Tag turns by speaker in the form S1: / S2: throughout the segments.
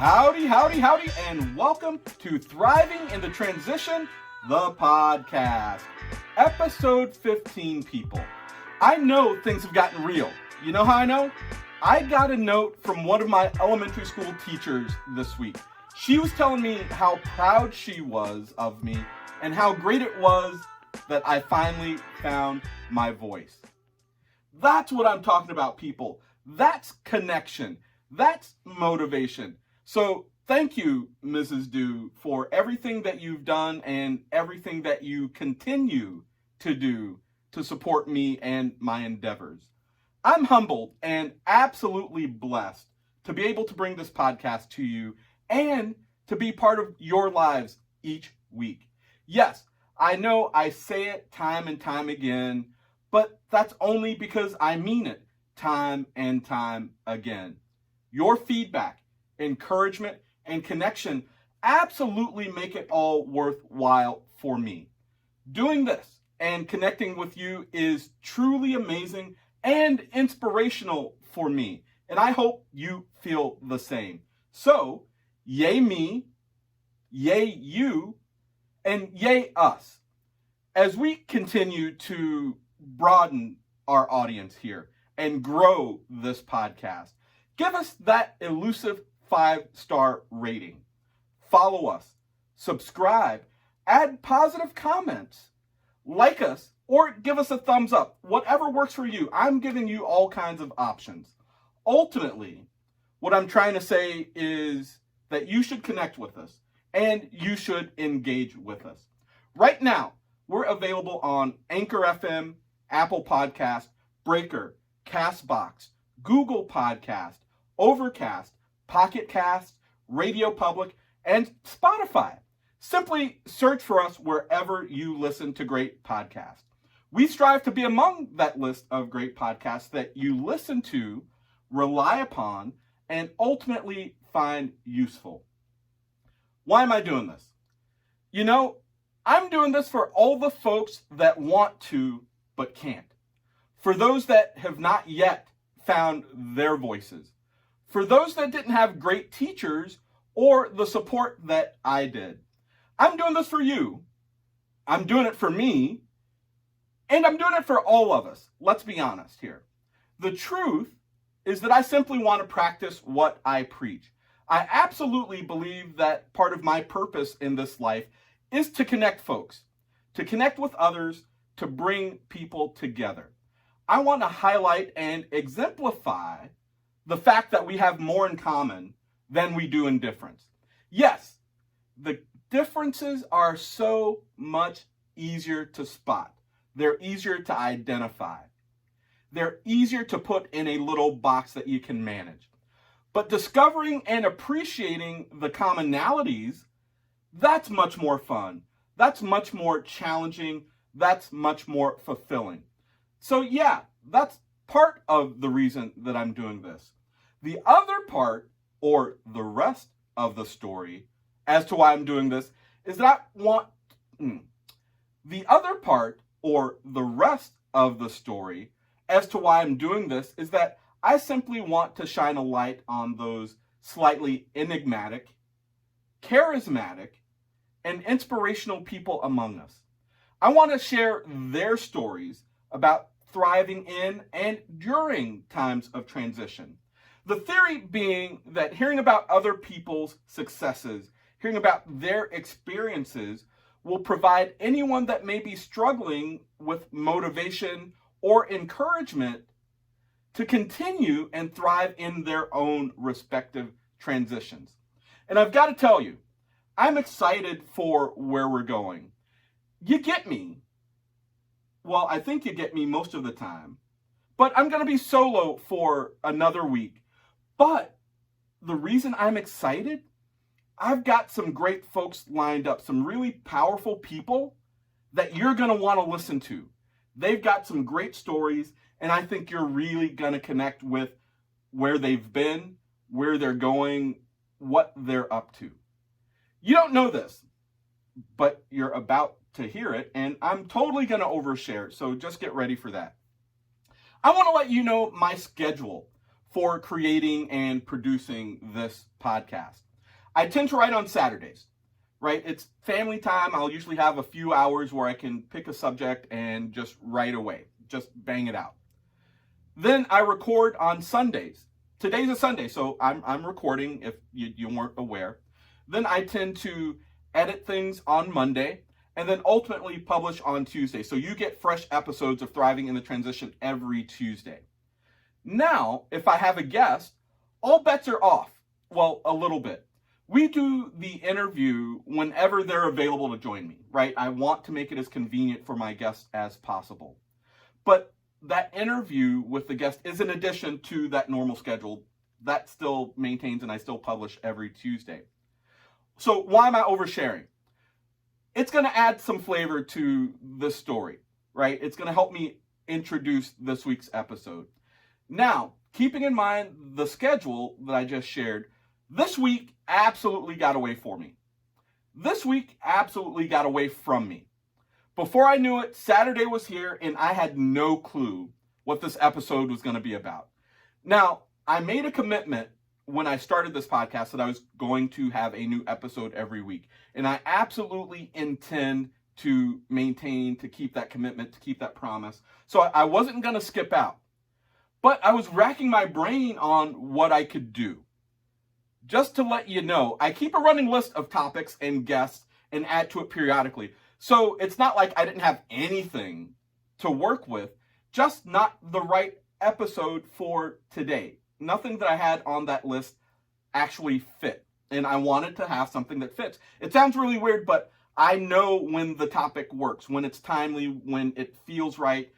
S1: Howdy, howdy, howdy, and welcome to Thriving in the Transition, the podcast. Episode 15, people. I know things have gotten real. You know how I know? I got a note from one of my elementary school teachers this week. She was telling me how proud she was of me and how great it was that I finally found my voice. That's what I'm talking about, people. That's connection. That's motivation. So thank you, Mrs. Dew, for everything that you've done and everything that you continue to do to support me and my endeavors. I'm humbled and absolutely blessed to be able to bring this podcast to you and to be part of your lives each week. Yes, I know I say it time and time again, but that's only because I mean it time and time again. Your feedback, encouragement, and connection absolutely make it all worthwhile for me. Doing this and connecting with you is truly amazing and inspirational for me, and I hope you feel the same. So, yay me, yay you, and yay us, as we continue to broaden our audience here and grow this podcast. Give us that elusive 5-star rating. Follow us, subscribe, add positive comments, like us, or give us a thumbs up. Whatever works for you. I'm giving you all kinds of options. Ultimately, what I'm trying to say is that you should connect with us and you should engage with us. Right now, we're available on Anchor FM, Apple Podcast, Breaker, Castbox, Google Podcast, Overcast, Pocket Cast, Radio Public, and Spotify. Simply search for us wherever you listen to great podcasts. We strive to be among that list of great podcasts that you listen to, rely upon, and ultimately find useful. Why am I doing this? You know, I'm doing this for all the folks that want to but can't. For those that have not yet found their voices. For those that didn't have great teachers or the support that I did. I'm doing this for you. I'm doing it for me. And I'm doing it for all of us. Let's be honest here. The truth is that I simply want to practice what I preach. I absolutely believe that part of my purpose in this life is to connect folks, to connect with others, to bring people together. I want to highlight and exemplify the fact that we have more in common than we do in difference. Yes, the differences are so much easier to spot. They're easier to identify. They're easier to put in a little box that you can manage. But discovering and appreciating the commonalities, that's much more fun. That's much more challenging. That's much more fulfilling. So yeah, that's part of the reason that I'm doing this. The other part, or the rest of the story, as to why I'm doing this, is that the other part, or the rest of the story, as to why I'm doing this, is that I simply want to shine a light on those slightly enigmatic, charismatic, and inspirational people among us. I want to share their stories about thriving in and during times of transition. The theory being that hearing about other people's successes, hearing about their experiences, will provide anyone that may be struggling with motivation or encouragement to continue and thrive in their own respective transitions. And I've got to tell you, I'm excited for where we're going. You get me. Well, I think you get me most of the time. But I'm going to be solo for another week. But the reason I'm excited, I've got some great folks lined up, some really powerful people that you're going to want to listen to. They've got some great stories, and I think you're really going to connect with where they've been, where they're going, what they're up to. You don't know this, but you're about to hear it, and I'm totally going to overshare, so just get ready for that. I want to let you know my schedule for creating and producing this podcast. I tend to write on Saturdays, right? It's family time. I'll usually have a few hours where I can pick a subject and just write away, just bang it out. Then I record on Sundays. Today's a Sunday, so I'm recording if you weren't aware. Then I tend to edit things on Monday and then ultimately publish on Tuesday. So you get fresh episodes of Thriving in the Transition every Tuesday. Now, if I have a guest, all bets are off. Well, a little bit. We do the interview whenever they're available to join me, right? I want to make it as convenient for my guests as possible. But that interview with the guest is in addition to that normal schedule. That still maintains and I still publish every Tuesday. So why am I oversharing? It's going to add some flavor to this story, right? It's going to help me introduce this week's episode. Now, keeping in mind the schedule that I just shared, this week absolutely got away for me. This week absolutely got away from me. Before I knew it, Saturday was here and I had no clue what this episode was going to be about. Now, I made a commitment when I started this podcast that I was going to have a new episode every week. And I absolutely intend to maintain, to keep that commitment, to keep that promise. So I wasn't going to skip out. But I was racking my brain on what I could do. Just to let you know, I keep a running list of topics and guests and add to it periodically. So it's not like I didn't have anything to work with, just not the right episode for today. Nothing that I had on that list actually fit. And I wanted to have something that fits. It sounds really weird, but I know when the topic works, when it's timely, when it feels right.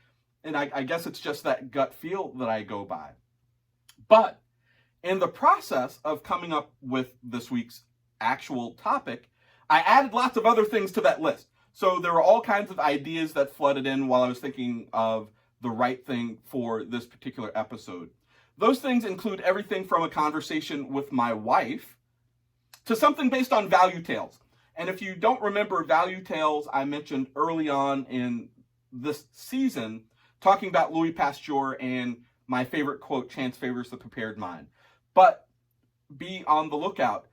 S1: And I guess it's just that gut feel that I go by. But in the process of coming up with this week's actual topic, I added lots of other things to that list. So there were all kinds of ideas that flooded in while I was thinking of the right thing for this particular episode. Those things include everything from a conversation with my wife to something based on value tales. And if you don't remember value tales, I mentioned early on in this season, talking about Louis Pasteur and my favorite quote, chance favors the prepared mind. But be on the lookout.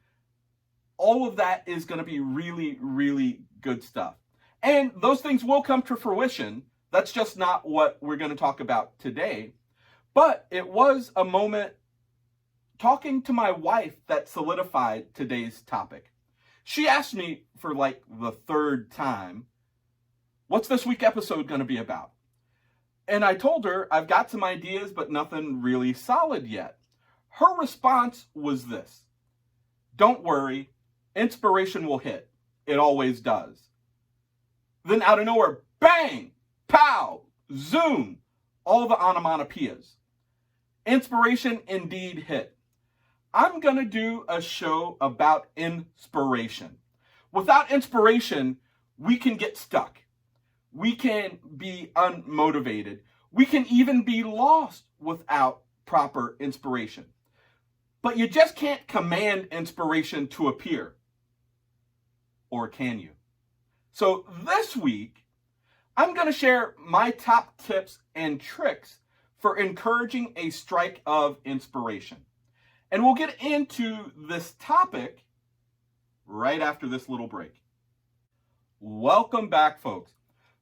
S1: All of that is going to be really, really good stuff. And those things will come to fruition. That's just not what we're going to talk about today. But it was a moment talking to my wife that solidified today's topic. She asked me for like the third time, what's this week episode going to be about? And I told her I've got some ideas, but nothing really solid yet. Her response was this: don't worry, inspiration will hit. It always does. Then out of nowhere, bang, pow, zoom, all the onomatopoeias. Inspiration indeed hit. I'm going to do a show about inspiration. Without inspiration, we can get stuck. We can be unmotivated. We can even be lost without proper inspiration. But you just can't command inspiration to appear. Or can you? So this week, I'm going to share my top tips and tricks for encouraging a strike of inspiration. And we'll get into this topic right after this little break. Welcome back, folks.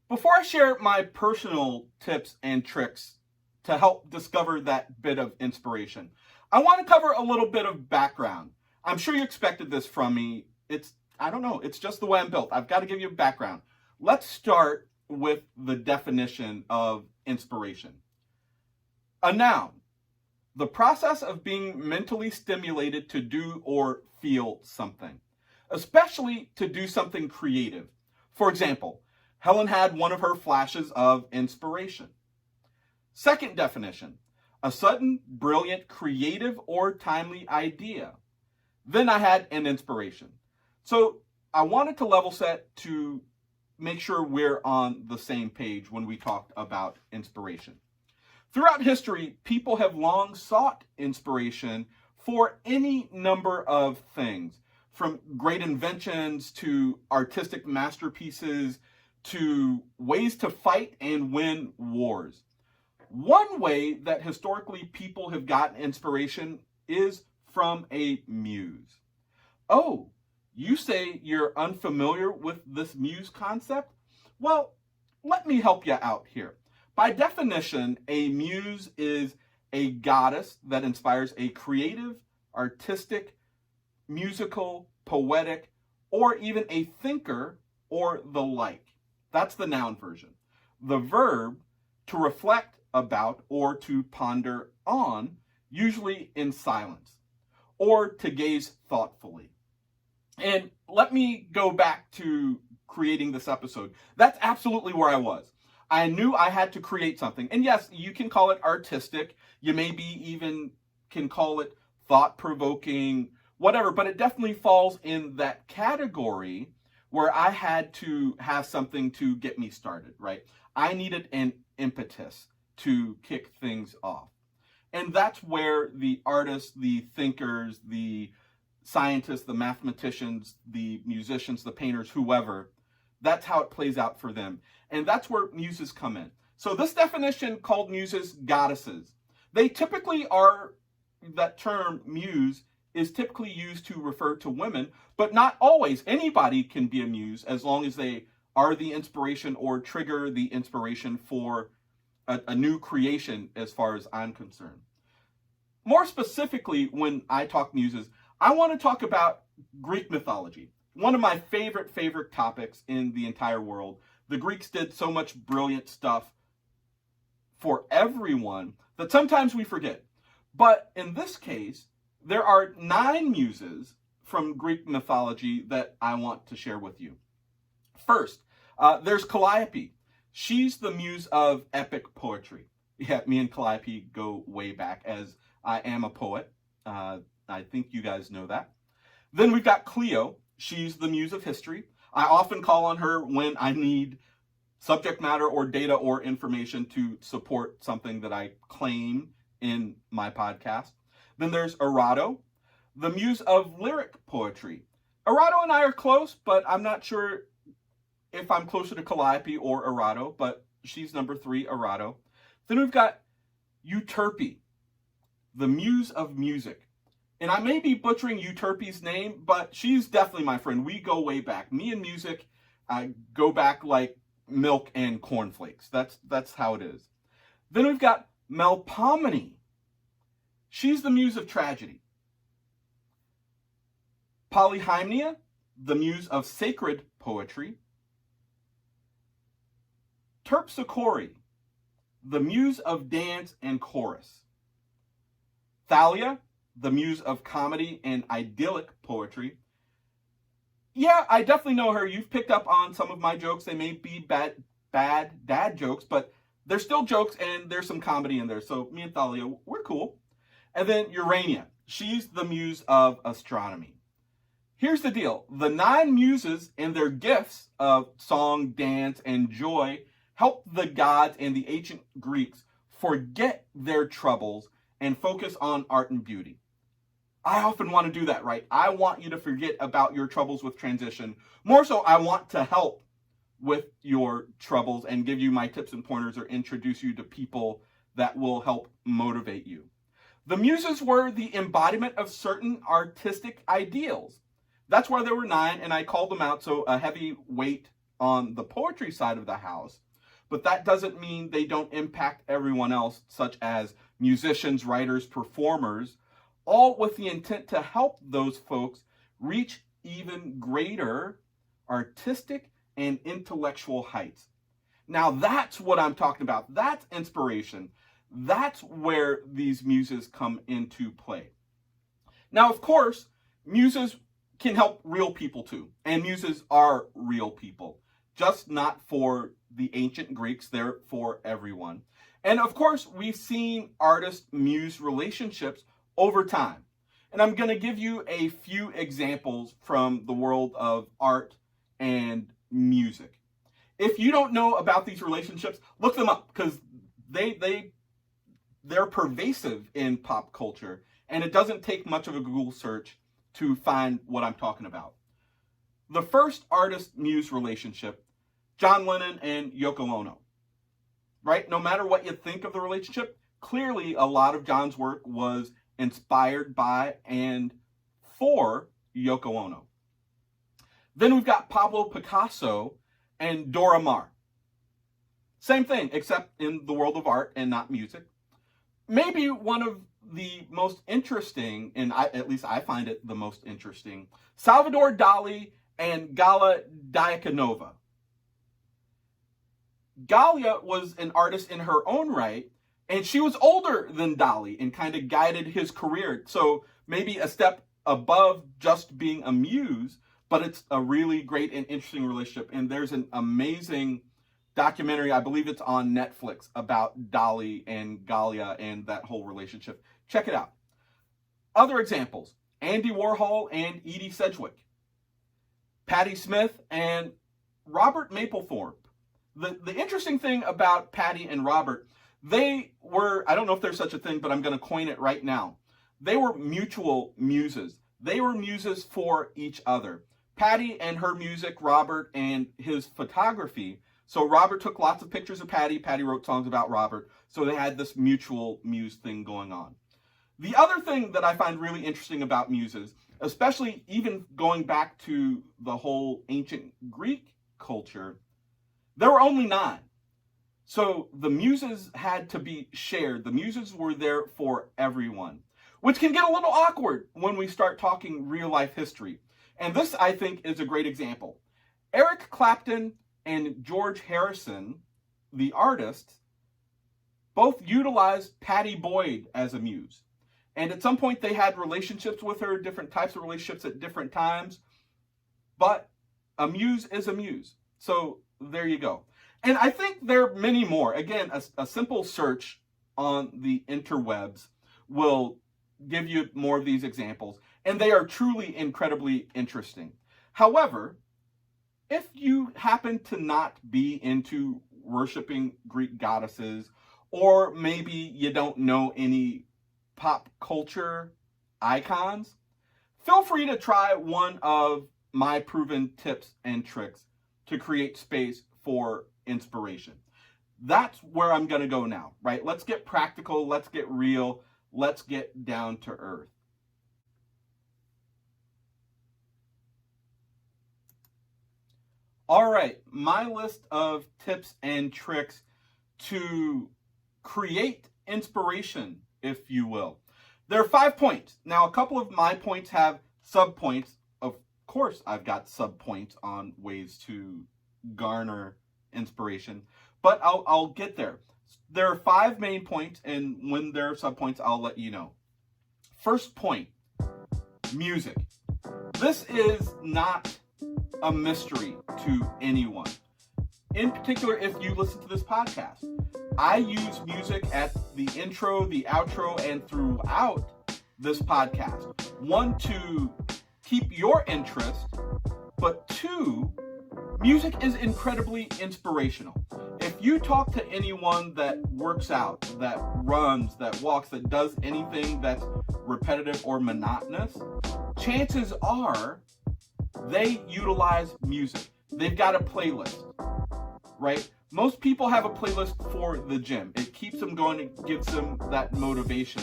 S1: Before I share my personal tips and tricks to help discover that bit of inspiration, I want to cover a little bit of background. I'm sure you expected this from me. I don't know, it's just the way I'm built. I've got to give you a background. Let's start with the definition of inspiration. A noun, the process of being mentally stimulated to do or feel something, especially to do something creative. For example, Helen had one of her flashes of inspiration. Second definition, a sudden, brilliant, creative, or timely idea. Then I had an inspiration. So I wanted to level set to make sure we're on the same page when we talked about inspiration. Throughout history, people have long sought inspiration for any number of things, from great inventions to artistic masterpieces to ways to fight and win wars. One way that historically people have gotten inspiration is from a muse. Oh, you say you're unfamiliar with this muse concept? Well, let me help you out here. By definition, a muse is a goddess that inspires a creative, artistic, musical, poetic, or even a thinker or the like. That's the noun version. The verb, to reflect about or to ponder on, usually in silence, or to gaze thoughtfully. And let me go back to creating this episode. That's absolutely where I was. I knew I had to create something. And yes, you can call it artistic. You maybe even can call it thought-provoking, whatever, but it definitely falls in that category where I had to have something to get me started, right? I needed an impetus to kick things off. And that's where the artists, the thinkers, the scientists, the mathematicians, the musicians, the painters, whoever, that's how it plays out for them. And that's where muses come in. So this definition called muses goddesses. They typically are, that term muse is typically used to refer to women, but not always. Anybody can be a muse as long as they are the inspiration or trigger the inspiration for a new creation as far as I'm concerned. More specifically, when I talk muses, I want to talk about Greek mythology. One of my favorite topics in the entire world. The Greeks did so much brilliant stuff for everyone that sometimes we forget. But in this case, there are 9 muses from Greek mythology that I want to share with you. First, there's Calliope. She's the muse of epic poetry. Yeah, me and Calliope go way back, as I am a poet. I think you guys know that. Then we've got Clio. She's the muse of history. I often call on her when I need subject matter or data or information to support something that I claim in my podcast. Then there's Erato, the muse of lyric poetry. Erato and I are close, but I'm not sure if I'm closer to Calliope or Erato, but she's number 3, Erato. Then we've got Euterpe, the muse of music. And I may be butchering Euterpe's name, but she's definitely my friend. We go way back. Me and music go back like milk and cornflakes. That's how it is. Then we've got Melpomene. She's the muse of tragedy. Polyhymnia, the muse of sacred poetry. Terpsichore, the muse of dance and chorus. Thalia, the muse of comedy and idyllic poetry. Yeah, I definitely know her. You've picked up on some of my jokes. They may be bad dad jokes, but they're still jokes and there's some comedy in there. So me and Thalia, we're cool. And then Urania, she's the muse of astronomy. Here's the deal. The 9 muses and their gifts of song, dance, and joy helped the gods and the ancient Greeks forget their troubles and focus on art and beauty. I often want to do that, right? I want you to forget about your troubles with transition. More so, I want to help with your troubles and give you my tips and pointers or introduce you to people that will help motivate you. The muses were the embodiment of certain artistic ideals. That's why there were 9, and I called them out, so a heavy weight on the poetry side of the house. But that doesn't mean they don't impact everyone else, such as musicians, writers, performers, all with the intent to help those folks reach even greater artistic and intellectual heights. Now that's what I'm talking about. That's inspiration. That's where these muses come into play. Now, of course, muses can help real people too. And muses are real people, just not for the ancient Greeks. They're for everyone. And of course, we've seen artist-muse relationships over time. And I'm going to give you a few examples from the world of art and music. If you don't know about these relationships, look them up, because they're pervasive in pop culture, and it doesn't take much of a Google search to find what I'm talking about. The first artist-muse relationship, John Lennon and Yoko Ono. Right? No matter what you think of the relationship, clearly a lot of John's work was inspired by and for Yoko Ono. Then we've got Pablo Picasso and Dora Maar. Same thing, except in the world of art and not music. Maybe one of the most interesting, and at least I find it the most interesting, Salvador Dali and Gala Diakonova. Galia was an artist in her own right, and she was older than Dali and kind of guided his career. So maybe a step above just being a muse, but it's a really great and interesting relationship. And there's an amazing documentary, I believe it's on Netflix, about Dali and Galia and that whole relationship. Check it out. Other examples, Andy Warhol and Edie Sedgwick, Patti Smith and Robert Mapplethorpe. The interesting thing about Patti and Robert, they were, I don't know if there's such a thing, but I'm going to coin it right now. They were mutual muses. They were muses for each other. Patti and her music, Robert and his photography. So Robert took lots of pictures of Patti. Patti wrote songs about Robert. So they had this mutual muse thing going on. The other thing that I find really interesting about muses, especially even going back to the whole ancient Greek culture, there were only 9. So the muses had to be shared. The muses were there for everyone, which can get a little awkward when we start talking real life history. And this, I think, is a great example. Eric Clapton and George Harrison, the artist, both utilized Patti Boyd as a muse. And at some point they had relationships with her, different types of relationships at different times. But a muse is a muse. So there you go. And I think there are many more. Again, a simple search on the interwebs will give you more of these examples. And they are truly incredibly interesting. However, if you happen to not be into worshiping Greek goddesses, or maybe you don't know any pop culture icons, feel free to try one of my proven tips and tricks to create space for inspiration. That's where I'm going to go now, right? Let's get practical. Let's get real. Let's get down to earth. All right, my list of tips and tricks to create inspiration, if you will. There are 5 points. Now, a couple of my points have sub-points. Of course, I've got sub-points on ways to garner inspiration, but I'll get there. There are 5 main points, and when there are sub-points, I'll let you know. First point, music. This is not a mystery to anyone. In particular, if you listen to this podcast, I use music at the intro, the outro, and throughout this podcast. 1, to keep your interest, but 2, music is incredibly inspirational. If you talk to anyone that works out, that runs, that walks, that does anything that's repetitive or monotonous, chances are they utilize music. They've got a playlist, right? Most people have a playlist for the gym. It keeps them going, it gives them that motivation.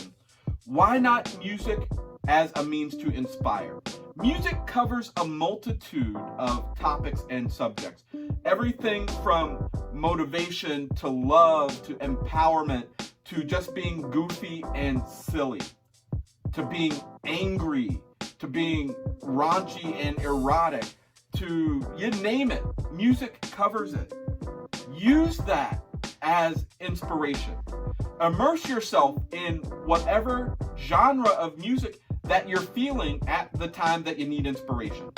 S1: Why not music as a means to inspire? Music covers a multitude of topics and subjects. Everything from motivation to love to empowerment to just being goofy and silly to being angry to being raunchy and erotic to you name it. Music covers it. Use that as inspiration. Immerse yourself in whatever genre of music that you're feeling at the time that you need inspiration.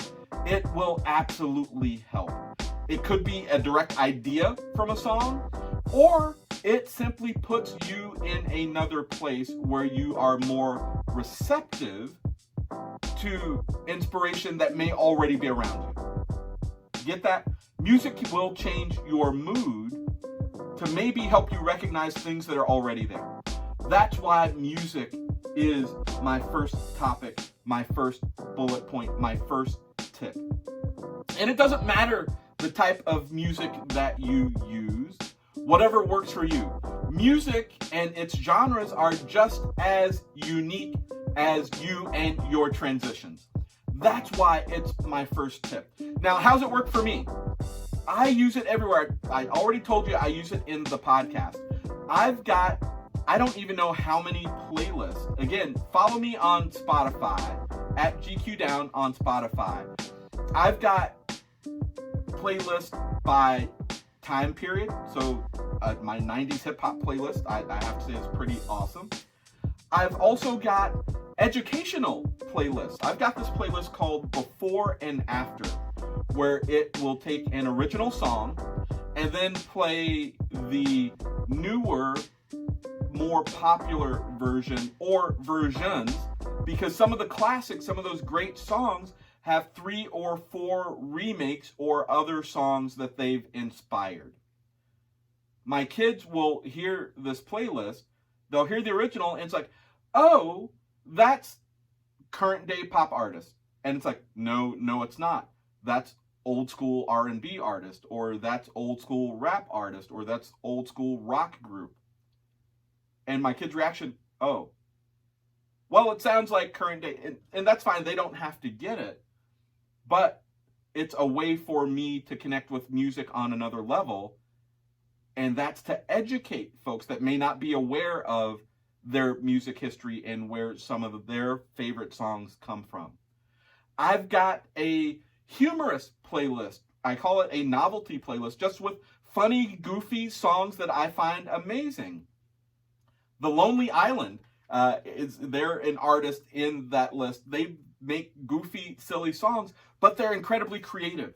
S1: It will absolutely help. It could be a direct idea from a song, or it simply puts you in another place where you are more receptive to inspiration that may already be around you. Get that? Music will change your mood to maybe help you recognize things that are already there. That's why music is my first topic, my first bullet point, my first tip. And it doesn't matter the type of music that you use, whatever works for you. Music and its genres are just as unique as you and your transitions. That's why it's my first tip. Now, how's it work for me? I use it everywhere. I already told you I use it in the podcast. I don't even know how many playlists. Again, follow me on Spotify, at GQ Down on Spotify. I've got playlists by time period. So my 90s hip hop playlist, I have to say, is pretty awesome. I've also got educational playlists. I've got this playlist called Before and After, where it will take an original song and then play the newer, more popular version or versions, because some of the classics, some of those great songs have 3 or 4 remakes or other songs that they've inspired. My kids will hear this playlist, they'll hear the original, and it's like, oh, that's current day pop artist. And it's like, no, it's not. That's old school R&B artist, or that's old school rap artist, or that's old school rock group. And my kid's reaction, oh, well, it sounds like current day. And that's fine. They don't have to get it. But it's a way for me to connect with music on another level. And that's to educate folks that may not be aware of their music history and where some of their favorite songs come from. I've got a humorous playlist. I call it a novelty playlist, just with funny, goofy songs that I find amazing. The Lonely Island, they're an artist in that list. They make goofy, silly songs, but they're incredibly creative.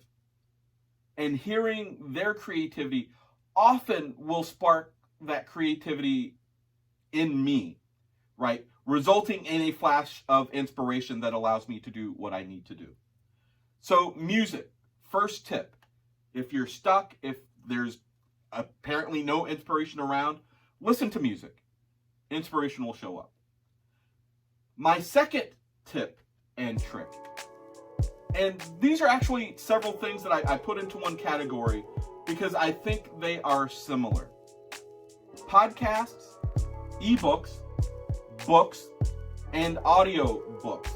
S1: And hearing their creativity often will spark that creativity in me, right? Resulting in a flash of inspiration that allows me to do what I need to do. So music, first tip. If you're stuck, if there's apparently no inspiration around, listen to music. Inspiration will show up. My second tip and trick, and these are actually several things that I put into one category because I think they are similar. Podcasts, ebooks, books, and audio books.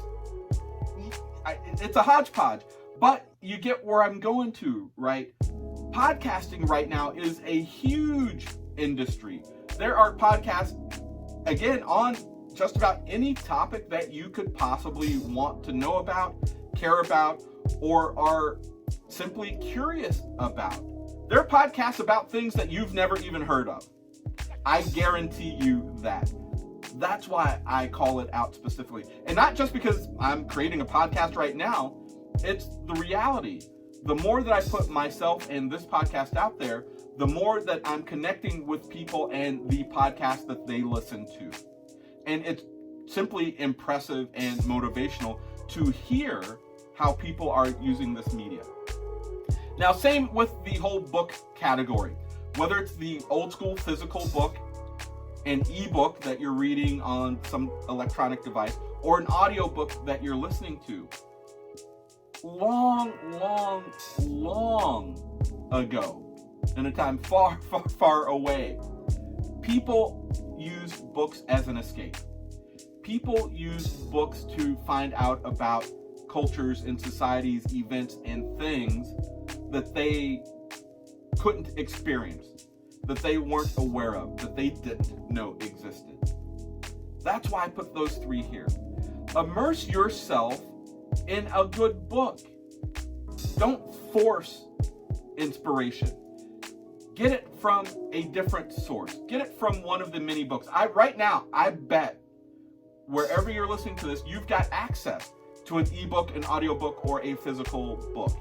S1: It's a hodgepodge, but you get where I'm going to, right? Podcasting right now is a huge industry. There are podcasts, again, on just about any topic that you could possibly want to know about, care about, or are simply curious about. There are podcasts about things that you've never even heard of. I guarantee you that. That's why I call it out specifically. And not just because I'm creating a podcast right now, it's the reality. The more that I put myself and this podcast out there, the more that I'm connecting with people and the podcast that they listen to. And it's simply impressive and motivational to hear how people are using this media. Now, same with the whole book category. Whether it's the old school physical book, an ebook that you're reading on some electronic device, or an audiobook that you're listening to. Long ago, in a time far away, people used books as an escape. People used books to find out about cultures and societies, events, and things that they couldn't experience, that they weren't aware of, that they didn't know existed. That's why I put those 3 here. Immerse yourself in a good book. Don't force inspiration. Get it from a different source. Get it from one of the many books. Right now, I bet wherever you're listening to this, you've got access to an ebook, an audiobook, or a physical book.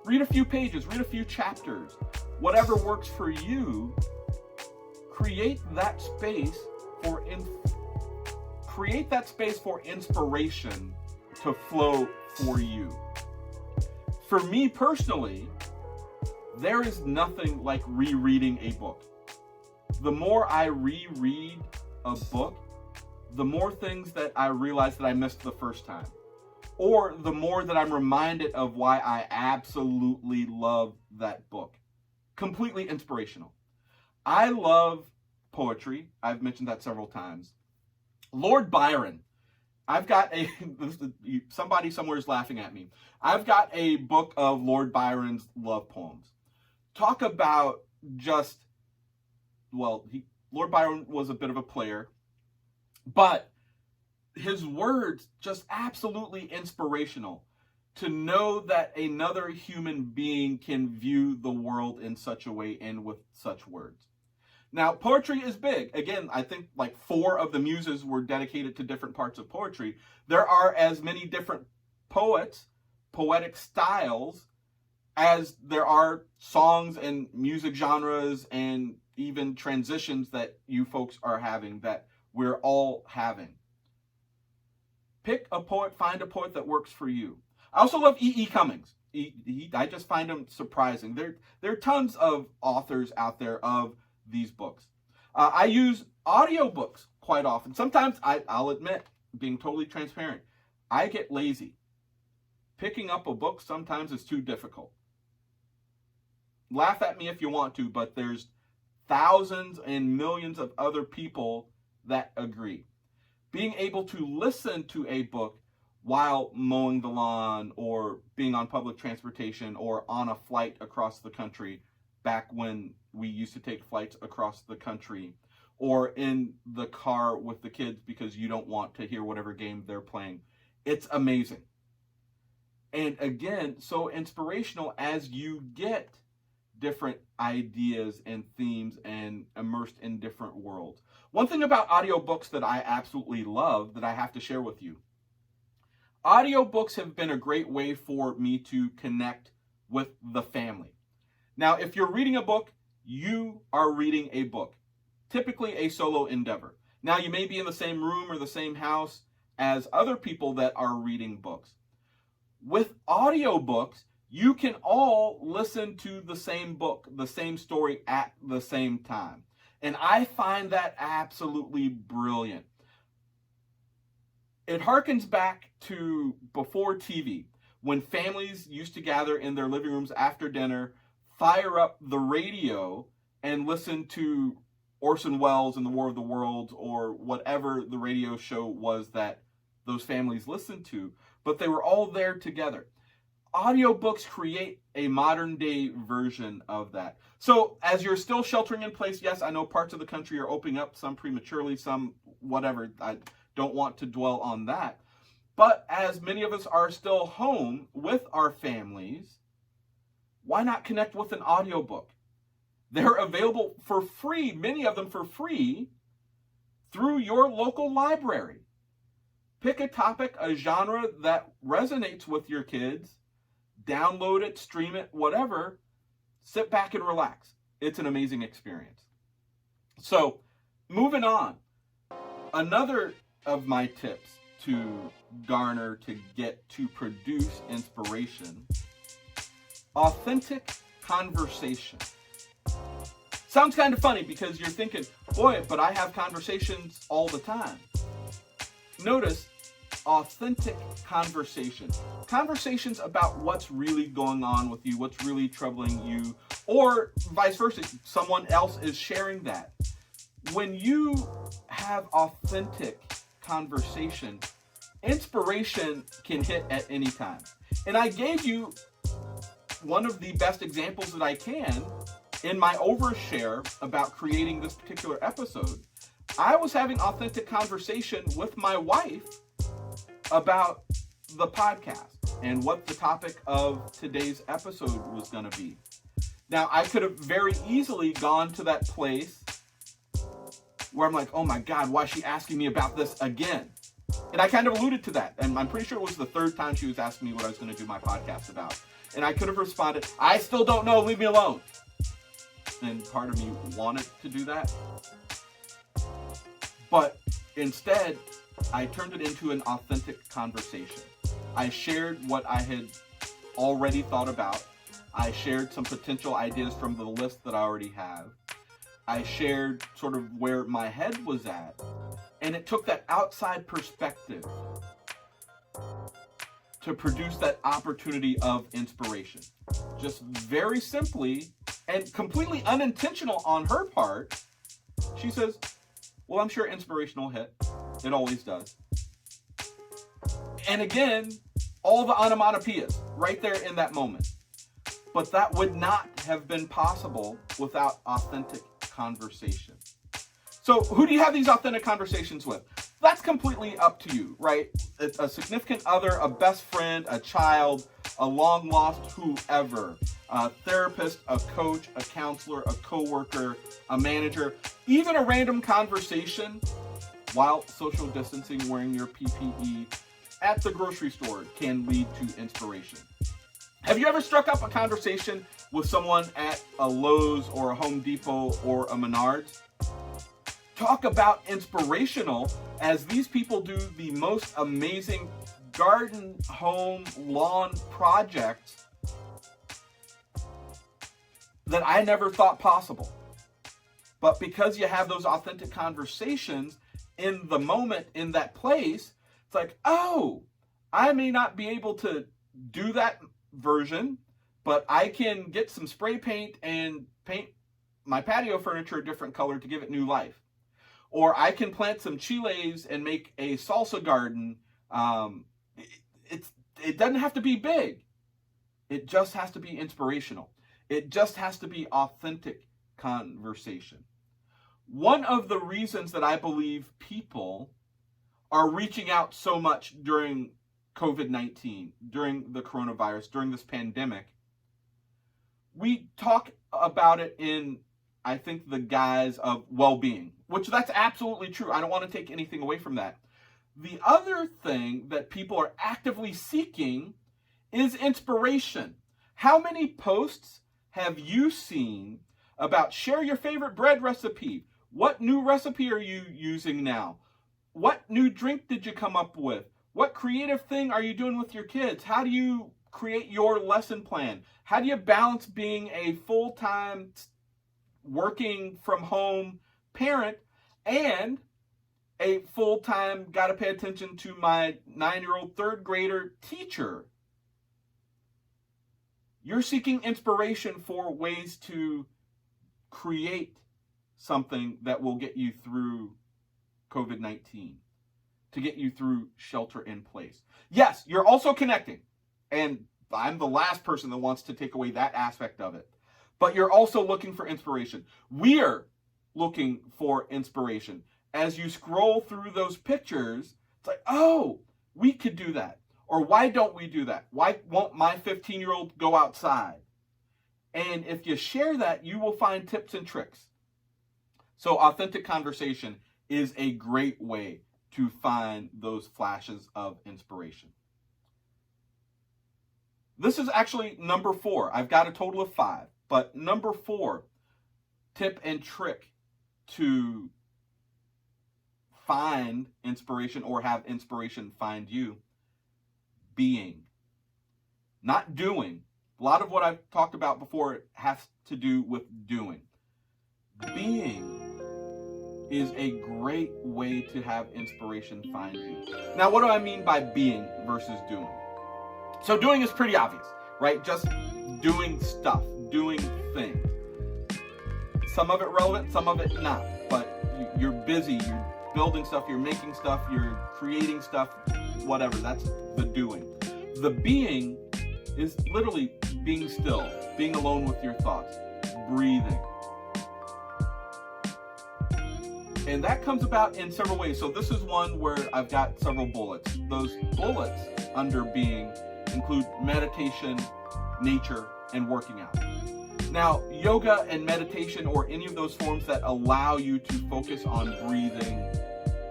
S1: Read a few pages, read a few chapters. Whatever works for you, create that space for inspiration to flow for you. For me personally, there is nothing like rereading a book. The more I reread a book, the more things that I realize that I missed the first time. Or the more that I'm reminded of why I absolutely love that book. Completely inspirational. I love poetry. I've mentioned that several times. Lord Byron I've got somebody somewhere is laughing at me. I've got a book of Lord Byron's love poems. Talk about Lord Byron was a bit of a player, but his words just absolutely inspirational. To know that another human being can view the world in such a way and with such words. Now, poetry is big. Again, I think like 4 of the muses were dedicated to different parts of poetry. There are as many different poets, poetic styles, as there are songs and music genres and even transitions that you folks are having, that we're all having. Pick a poet, find a poet that works for you. I also love E.E. Cummings. I just find him surprising. There are tons of authors out there of these books. I use audiobooks quite often. Sometimes I'll admit, being totally transparent, I get lazy. Picking up a book sometimes is too difficult. Laugh at me if you want to, but there's thousands and millions of other people that agree. Being able to listen to a book while mowing the lawn or being on public transportation or on a flight across the country, back when we used to take flights across the country, or in the car with the kids because you don't want to hear whatever game they're playing. It's amazing. And again, so inspirational as you get different ideas and themes and immersed in different worlds. One thing about audiobooks that I absolutely love that I have to share with you. Audiobooks have been a great way for me to connect with the family. Now, if you're reading a book, you are reading a book, typically a solo endeavor. Now, you may be in the same room or the same house as other people that are reading books. With audiobooks, you can all listen to the same book, the same story at the same time. And I find that absolutely brilliant. It harkens back to before TV, when families used to gather in their living rooms after dinner, fire up the radio, and listen to Orson Welles and the War of the Worlds or whatever the radio show was that those families listened to, but they were all there together. Audiobooks create a modern day version of that. So as you're still sheltering in place, yes, I know parts of the country are opening up, some prematurely, some whatever. I don't want to dwell on that. But as many of us are still home with our families, why not connect with an audiobook? They're available for free, many of them for free, through your local library. Pick a topic, a genre that resonates with your kids, download it, stream it, whatever, sit back and relax. It's an amazing experience. So, moving on. Another of my tips to garner, to get, to produce inspiration, authentic conversation. Sounds kind of funny because you're thinking, boy, but I have conversations all the time. Notice authentic conversation. Conversations about what's really going on with you, what's really troubling you, or vice versa, someone else is sharing that. When you have authentic conversation, inspiration can hit at any time. And I gave you one of the best examples that I can in my overshare about creating this particular episode. I was having authentic conversation with my wife about the podcast and what the topic of today's episode was going to be. Now, I could have very easily gone to that place where I'm like, oh my God, why is she asking me about this again? And I kind of alluded to that. And I'm pretty sure it was the third time she was asking me what I was going to do my podcast about. And I could have responded, I still don't know, leave me alone. And part of me wanted to do that. But instead, I turned it into an authentic conversation. I shared what I had already thought about. I shared some potential ideas from the list that I already have. I shared sort of where my head was at. And it took that outside perspective to produce that opportunity of inspiration. Just very simply and completely unintentional on her part, she says, well, I'm sure inspiration will hit. It always does. And again, all the onomatopoeias right there in that moment. But that would not have been possible without authentic conversation. So who do you have these authentic conversations with? That's completely up to you, right? A significant other, a best friend, a child, a long lost whoever, a therapist, a coach, a counselor, a coworker, a manager, even a random conversation while social distancing, wearing your PPE at the grocery store can lead to inspiration. Have you ever struck up a conversation with someone at a Lowe's or a Home Depot or a Menards? Talk about inspirational, as these people do the most amazing garden, home, lawn projects that I never thought possible. But because you have those authentic conversations in the moment, in that place, it's like, oh, I may not be able to do that version, but I can get some spray paint and paint my patio furniture a different color to give it new life. Or I can plant some chiles and make a salsa garden. It doesn't have to be big. It just has to be inspirational. It just has to be authentic conversation. One of the reasons that I believe people are reaching out so much during COVID-19, during the coronavirus, during this pandemic, we talk about it in, I think, the guise of well-being, which that's absolutely true. I don't want to take anything away from that. The other thing that people are actively seeking is inspiration. How many posts have you seen about share your favorite bread recipe? What new recipe are you using now? What new drink did you come up with? What creative thing are you doing with your kids? How do you create your lesson plan? How do you balance being a full-time working from home parent and a full-time, got to pay attention to my 9-year-old third grader teacher? You're seeking inspiration for ways to create something that will get you through COVID-19, to get you through shelter in place. Yes, you're also connecting, and I'm the last person that wants to take away that aspect of it. But you're also looking for inspiration. We're looking for inspiration. As you scroll through those pictures, it's like, oh, we could do that. Or why don't we do that? Why won't my 15-year-old go outside? And if you share that, you will find tips and tricks. So authentic conversation is a great way to find those flashes of inspiration. This is actually number 4. I've got a total of 5. But number 4, tip and trick to find inspiration or have inspiration find you: being, not doing. A lot of what I've talked about before has to do with doing. Being is a great way to have inspiration find you. Now, what do I mean by being versus doing? So doing is pretty obvious, right? Just doing stuff, doing things. Some of it relevant, some of it not. But you're busy, you're building stuff, you're making stuff, you're creating stuff, whatever. That's the doing. The being is literally being still, being alone with your thoughts, breathing. And that comes about in several ways. So this is one where I've got several bullets. Those bullets under being include meditation, nature, and working out. Now, yoga and meditation, or any of those forms that allow you to focus on breathing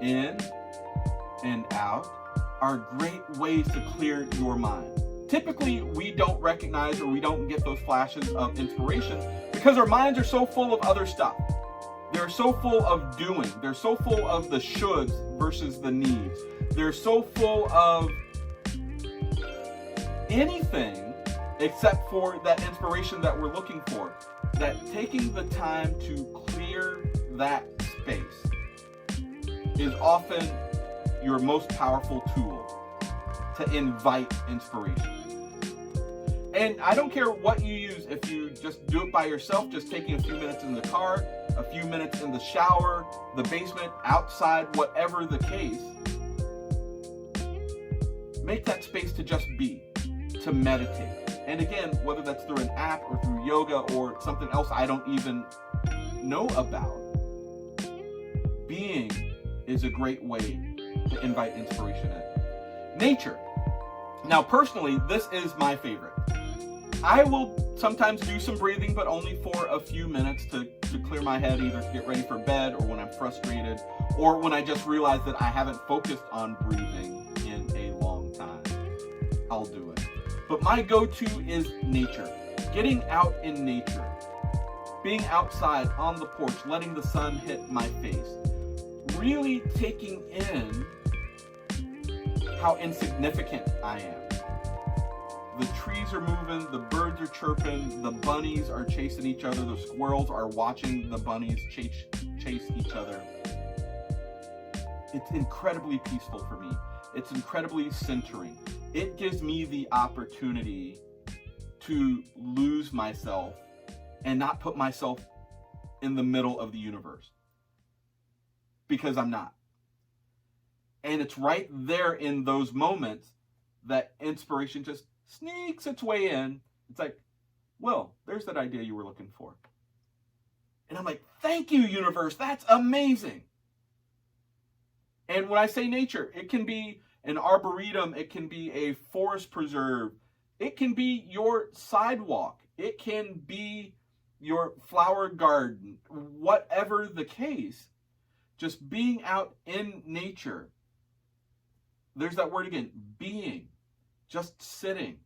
S1: in and out, are great ways to clear your mind. Typically, we don't recognize or we don't get those flashes of inspiration because our minds are so full of other stuff. They're so full of doing. They're so full of the shoulds versus the needs. They're so full of anything except for that inspiration that we're looking for. That taking the time to clear that space is often your most powerful tool to invite inspiration. And I don't care what you use, if you just do it by yourself, just taking a few minutes in the car, a few minutes in the shower, the basement, outside, whatever the case. make that space to just be, to meditate. And again, whether that's through an app or through yoga or something else I don't even know about, being is a great way to invite inspiration in. Nature. Now, personally, this is my favorite. I will sometimes do some breathing, but only for a few minutes to clear my head, either to get ready for bed or when I'm frustrated, or when I just realize that I haven't focused on breathing in a long time. I'll do it. But my go-to is nature. Getting out in nature. Being outside on the porch, letting the sun hit my face. Really taking in how insignificant I am. The trees are moving, the birds are chirping, the bunnies are chasing each other, the squirrels are watching the bunnies chase each other. It's incredibly peaceful for me. It's incredibly centering. It gives me the opportunity to lose myself and not put myself in the middle of the universe. Because I'm not. And it's right there in those moments that inspiration just sneaks its way in. It's like, well, there's that idea you were looking for. And I'm like, thank you, universe. That's amazing. And when I say nature, it can be an arboretum. It can be a forest preserve. It can be your sidewalk. It can be your flower garden. Whatever the case, just being out in nature. There's that word again, being. Just sitting,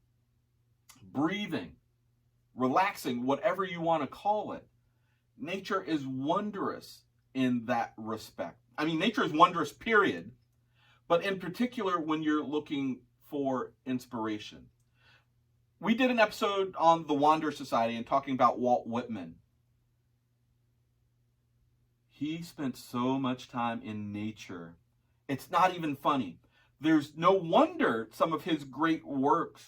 S1: breathing, relaxing, whatever you want to call it. Nature is wondrous in that respect. I mean, nature is wondrous, period. But in particular, when you're looking for inspiration. We did an episode on the Wander Society and talking about Walt Whitman. He spent so much time in nature. It's not even funny. There's no wonder some of his great works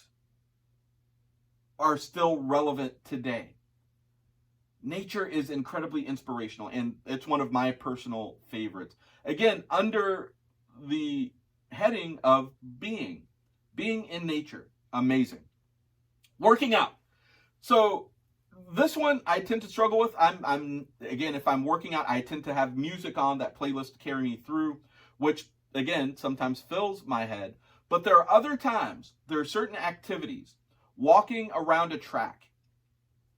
S1: are still relevant today. Nature is incredibly inspirational, and it's one of my personal favorites. Again, under the heading of being in nature, amazing. Working out. So this one I tend to struggle with. I'm again, if I'm working out, I tend to have music on, that playlist to carry me through, which again, sometimes fills my head. But there are other times, there are certain activities, walking around a track.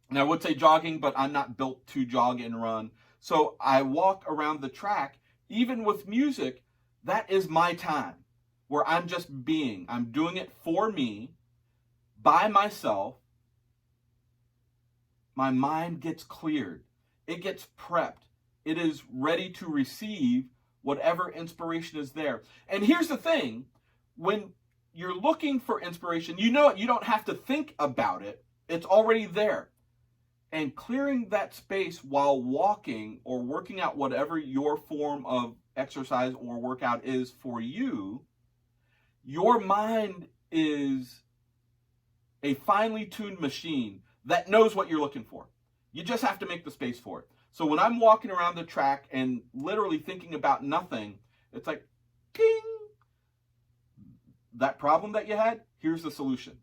S1: And I would say jogging, but I'm not built to jog and run. So I walk around the track, even with music. That is my time where I'm just being. I'm doing it for me, by myself. My mind gets cleared. It gets prepped. It is ready to receive whatever inspiration is there. And here's the thing, when you're looking for inspiration, you know it, you don't have to think about it. It's already there. And clearing that space while walking or working out, whatever your form of exercise or workout is for you, your mind is a finely tuned machine that knows what you're looking for. You just have to make the space for it. So when I'm walking around the track and literally thinking about nothing, it's like, ping! That problem that you had, here's the solution.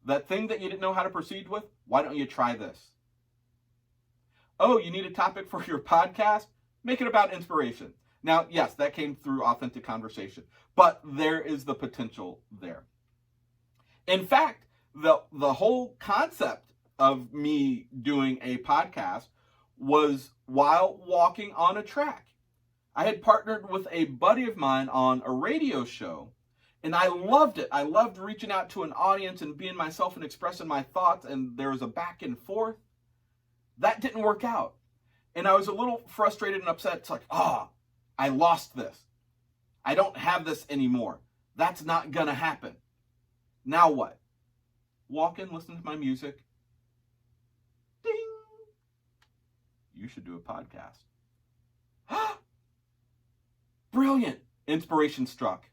S1: That thing that you didn't know how to proceed with, why don't you try this? Oh, you need a topic for your podcast? Make it about inspiration. Now, yes, that came through authentic conversation, but there is the potential there. In fact, the whole concept of me doing a podcast was while walking on a track. I had partnered with a buddy of mine on a radio show, and I loved it. I loved reaching out to an audience and being myself and expressing my thoughts, and there was a back and forth. That didn't work out. And I was a little frustrated and upset. It's like, I lost this. I don't have this anymore. That's not going to happen. Now what? Walk in, listen to my music. Ding! You should do a podcast. Brilliant! Inspiration struck.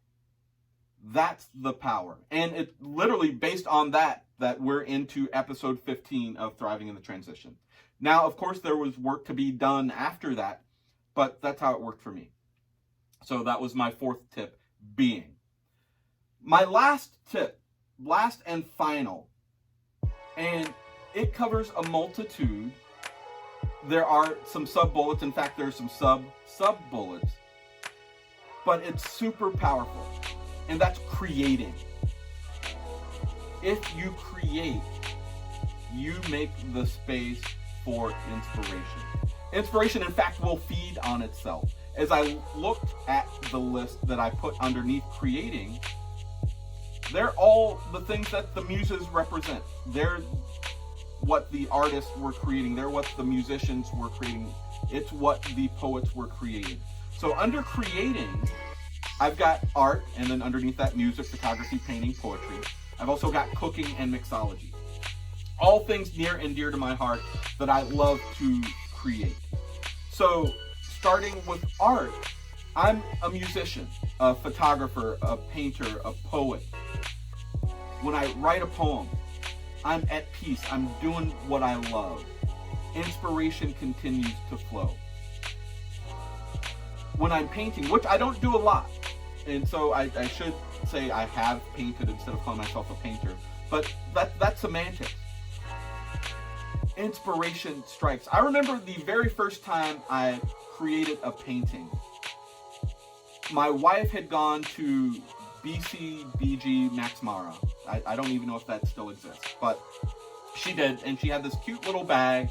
S1: That's the power. And it literally based on that we're into episode 15 of Thriving in the Transition. Now, of course, there was work to be done after that, but that's how it worked for me. So that was my fourth tip, being. My last tip, last and final, and it covers a multitude. There are some sub-bullets. In fact, there's some sub-bullets. But it's super powerful. And that's creating. If you create, you make the space for inspiration. Inspiration, in fact, will feed on itself. As I looked at the list that I put underneath creating, they're all the things that the muses represent. They're what the artists were creating. They're what the musicians were creating. It's what the poets were creating. So under creating, I've got art, and then underneath that, music, photography, painting, poetry. I've also got cooking and mixology. All things near and dear to my heart that I love to create. So starting with art, I'm a musician, a photographer, a painter, a poet. When I write a poem, I'm at peace. I'm doing what I love. Inspiration continues to flow. When I'm painting, which I don't do a lot, and so I should say I have painted instead of calling myself a painter, but that's semantics. Inspiration strikes. I remember the very first time I created a painting. My wife had gone to BCBG Max Mara. I don't even know if that still exists, but she did, and she had this cute little bag,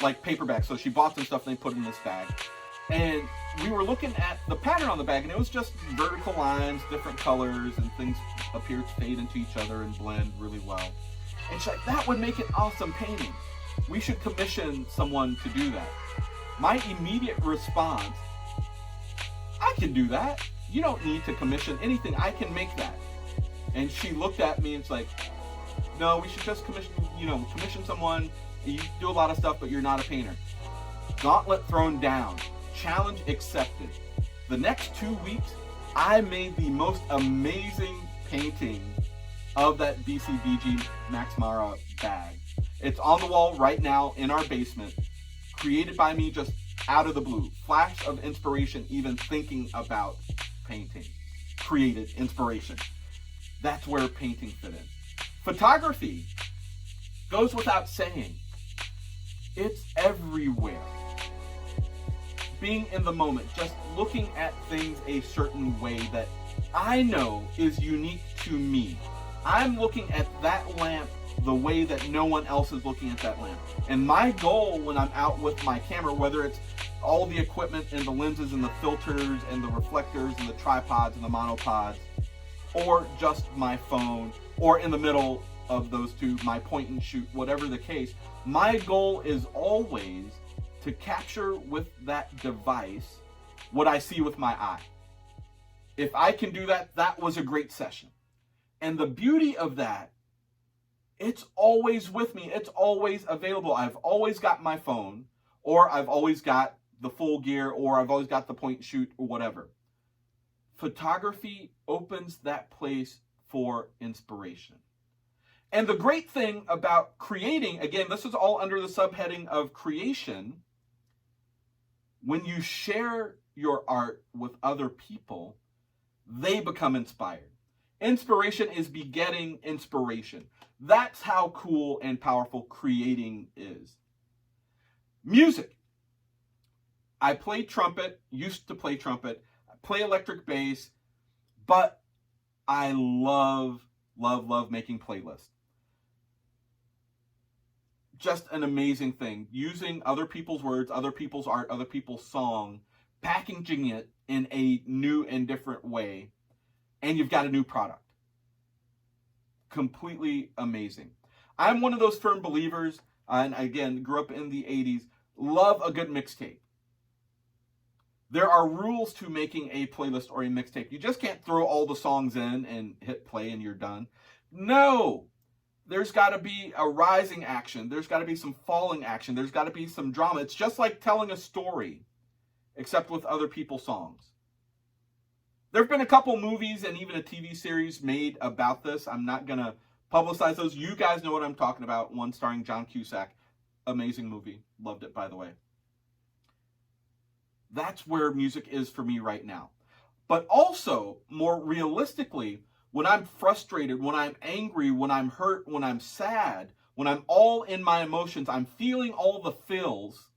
S1: like paper bag. So she bought some stuff and they put it in this bag. And we were looking at the pattern on the bag, and it was just vertical lines, different colors, and things appear to fade into each other and blend really well. And she's like, that would make an awesome painting. We should commission someone to do that. My immediate response, I can do that. You don't need to commission anything. I can make that. And she looked at me and it's like, no, we should just commission someone. You do a lot of stuff, but you're not a painter. Gauntlet thrown down. Challenge accepted. The next 2 weeks, I made the most amazing painting of that BCBG Max Mara bag. It's on the wall right now in our basement. Created by me just out of the blue. Flash of inspiration, even thinking about painting. Created inspiration. That's where painting fit in. Photography goes without saying. It's everywhere. Being in the moment, just looking at things a certain way that I know is unique to me. I'm looking at that lamp the way that no one else is looking at that lamp. And my goal when I'm out with my camera, whether it's all the equipment and the lenses and the filters and the reflectors and the tripods and the monopods, or just my phone, or in the middle of those two, my point and shoot, whatever the case, my goal is always to capture with that device what I see with my eye. If I can do that, that was a great session. And the beauty of that, it's always with me. It's always available. I've always got my phone, or I've always got the full gear, or I've always got the point and shoot, or whatever. Photography opens that place for inspiration. And the great thing about creating, again, this is all under the subheading of creation. When you share your art with other people, they become inspired. Inspiration is begetting inspiration. That's how cool and powerful creating is. Music. I play trumpet, used to play trumpet, I play electric bass, but I love making playlists. Just an amazing thing. Using other people's words, other people's art, other people's song, packaging it in a new and different way, and you've got a new product. Completely amazing. I'm one of those firm believers, and again, grew up in the 80s, love a good mixtape. There are rules to making a playlist or a mixtape. You just can't throw all the songs in and hit play and you're done. No! There's got to be a rising action. There's got to be some falling action. There's got to be some drama. It's just like telling a story, except with other people's songs. There have been a couple movies and even a TV series made about this. I'm not going to publicize those. You guys know what I'm talking about. One starring John Cusack. Amazing movie. Loved it, by the way. That's where music is for me right now. But also, more realistically, when I'm frustrated, when I'm angry, when I'm hurt, when I'm sad, when I'm all in my emotions, I'm feeling all the feels,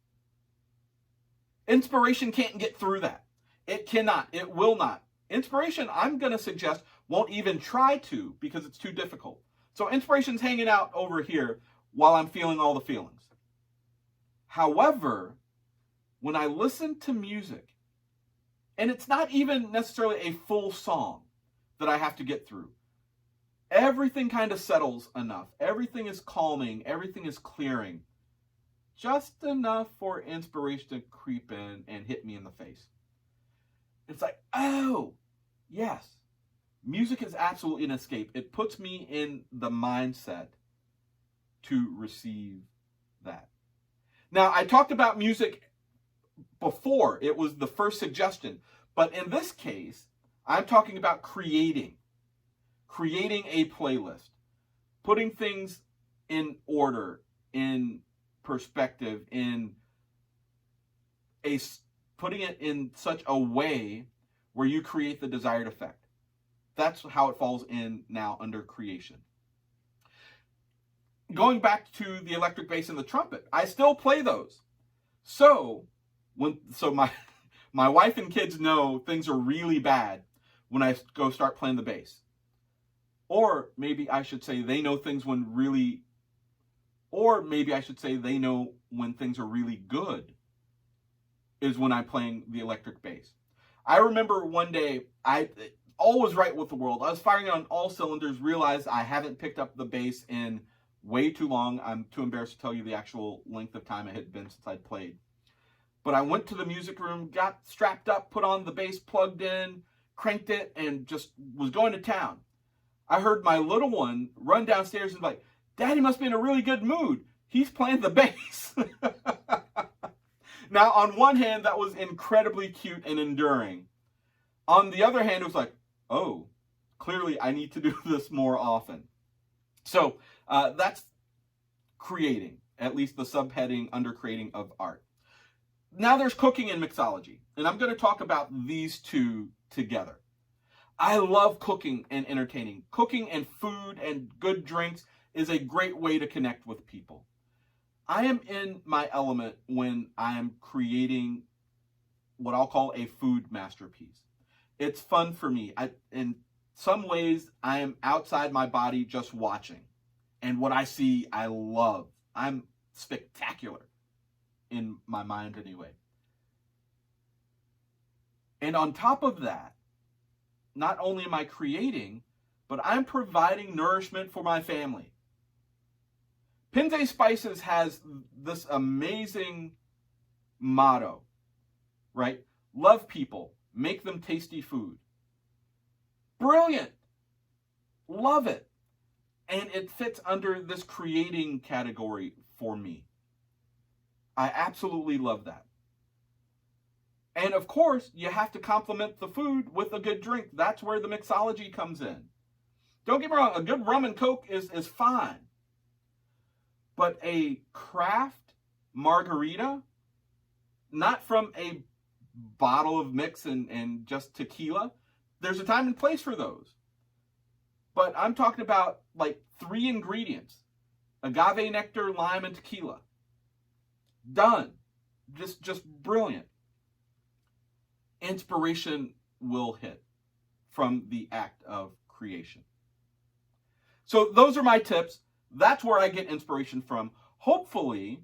S1: inspiration can't get through that. It cannot. It will not. Inspiration, I'm going to suggest, won't even try to because it's too difficult. So inspiration's hanging out over here while I'm feeling all the feelings. However, when I listen to music, and it's not even necessarily a full song that I have to get through, everything kind of settles enough. Everything is calming. Everything is clearing. Just enough for inspiration to creep in and hit me in the face. It's like, oh, yes, music is absolutely an escape. It puts me in the mindset to receive that. Now, I talked about music before. It was the first suggestion. But in this case, I'm talking about creating a playlist, putting things in order, in perspective, putting it in such a way where you create the desired effect. That's how it falls in now under creation. Going back to the electric bass and the trumpet, I still play those. So my wife and kids know things are really bad when I go start playing the bass. Or maybe I should say they know things they know when things are really good is when I'm playing the electric bass. I remember one day, all was right with the world. I was firing on all cylinders, realized I haven't picked up the bass in way too long. I'm too embarrassed to tell you the actual length of time it had been since I'd played. But I went to the music room, got strapped up, put on the bass, plugged in, cranked it, and just was going to town. I heard my little one run downstairs and be like, Daddy must be in a really good mood. He's playing the bass. Now, on one hand, that was incredibly cute and enduring. On the other hand, it was like, oh, clearly I need to do this more often. So that's creating, at least the subheading under creating of art. Now there's cooking and mixology, and I'm going to talk about these two together. I love cooking and entertaining. Cooking and food and good drinks is a great way to connect with people. I am in my element when I am creating what I'll call a food masterpiece. It's fun for me. In some ways, I am outside my body just watching. And what I see, I love. I'm spectacular in my mind anyway. And on top of that, not only am I creating, but I'm providing nourishment for my family. Pinze Spices has this amazing motto, right? Love people, make them tasty food. Brilliant. Love it. And it fits under this creating category for me. I absolutely love that. And of course, you have to complement the food with a good drink. That's where the mixology comes in. Don't get me wrong, a good rum and coke is fine. But a craft margarita, not from a bottle of mix and just tequila, there's a time and place for those. But I'm talking about like 3 ingredients: agave nectar, lime, and tequila. Done. Just brilliant. Inspiration will hit from the act of creation. So those are my tips. That's where I get inspiration from. Hopefully,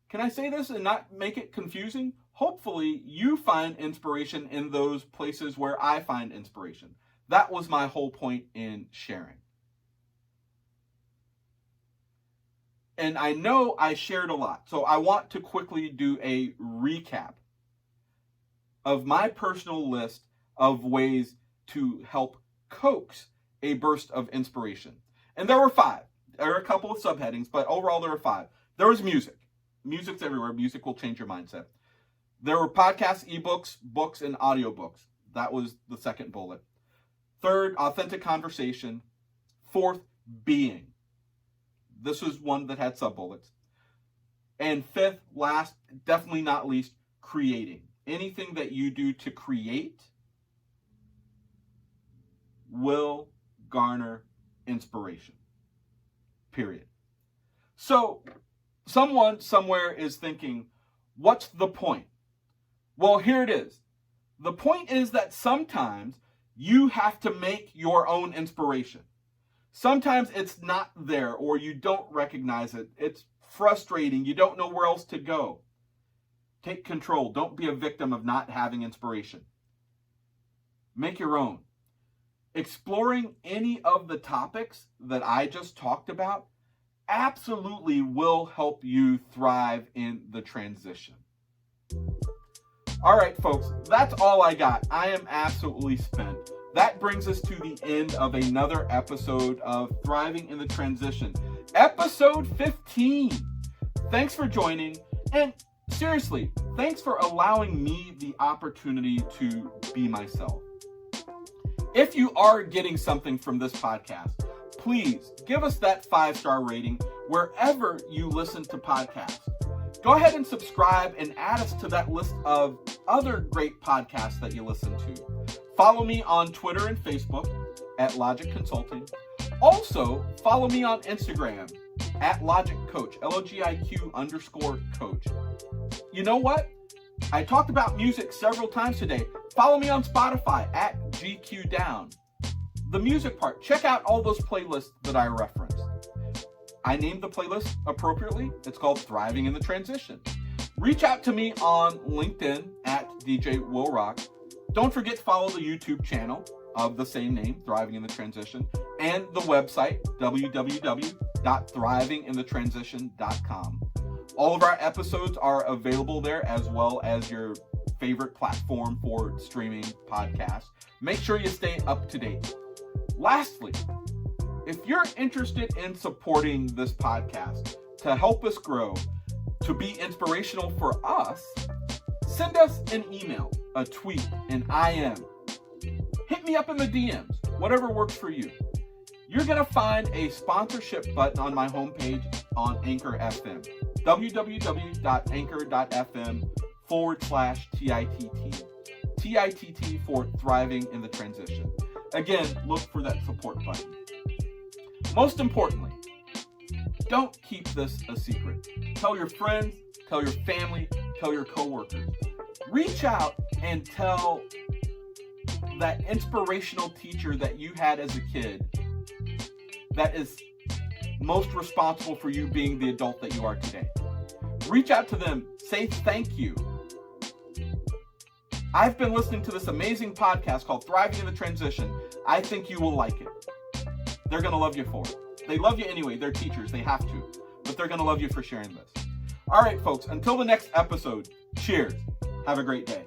S1: can I say this and not make it confusing? Hopefully, you find inspiration in those places where I find inspiration. That was my whole point in sharing. And I know I shared a lot, so I want to quickly do a recap of my personal list of ways to help coax a burst of inspiration. And there were 5. There are a couple of subheadings, but overall there were 5. There was music. Music's everywhere. Music will change your mindset. There were podcasts, ebooks, books, and audiobooks. That was the second bullet. 3rd, authentic conversation. 4th, being. This was one that had sub-bullets. And 5th, last, definitely not least, creating. Anything that you do to create, will garner inspiration. Period. So, someone somewhere is thinking, what's the point? Well, here it is. The point is that sometimes you have to make your own inspiration. Sometimes it's not there or you don't recognize it. It's frustrating. You don't know where else to go. Take control. Don't be a victim of not having inspiration. Make your own. Exploring any of the topics that I just talked about absolutely will help you thrive in the transition. All right, folks, that's all I got. I am absolutely spent. That brings us to the end of another episode of Thriving in the Transition, episode 15. Thanks for joining, and seriously, thanks for allowing me the opportunity to be myself. If you are getting something from this podcast, please give us that 5-star rating wherever you listen to podcasts. Go ahead and subscribe and add us to that list of other great podcasts that you listen to. Follow me on Twitter and Facebook at Logic Consulting. Also, follow me on Instagram at Logic Coach, LOGIQ_coach. You know what? I talked about music several times today. Follow me on Spotify at GQ Down. The music part, check out all those playlists that I referenced. I named the playlist appropriately. It's called Thriving in the Transition. Reach out to me on LinkedIn at DJ Will Rock. Don't forget to follow the YouTube channel of the same name, Thriving in the Transition, and the website, www.thrivinginthetransition.com. All of our episodes are available there, as well as your favorite platform for streaming podcasts. Make sure you stay up to date. Lastly, if you're interested in supporting this podcast to help us grow, to be inspirational for us, send us an email, a tweet, an IM. Hit me up in the DMs, whatever works for you. You're going to find a sponsorship button on my homepage on Anchor FM, www.anchor.fm/TITT. TITT for Thriving in the Transition. Again, look for that support button. Most importantly, don't keep this a secret. Tell your friends, tell your family, tell your coworkers. Reach out and tell that inspirational teacher that you had as a kid that is most responsible for you being the adult that you are today. Reach out to them. Say thank you. I've been listening to this amazing podcast called Thriving in the Transition. I think you will like it. They're going to love you for it. They love you anyway. They're teachers. They have to. But they're going to love you for sharing this. All right, folks. Until the next episode, cheers. Have a great day.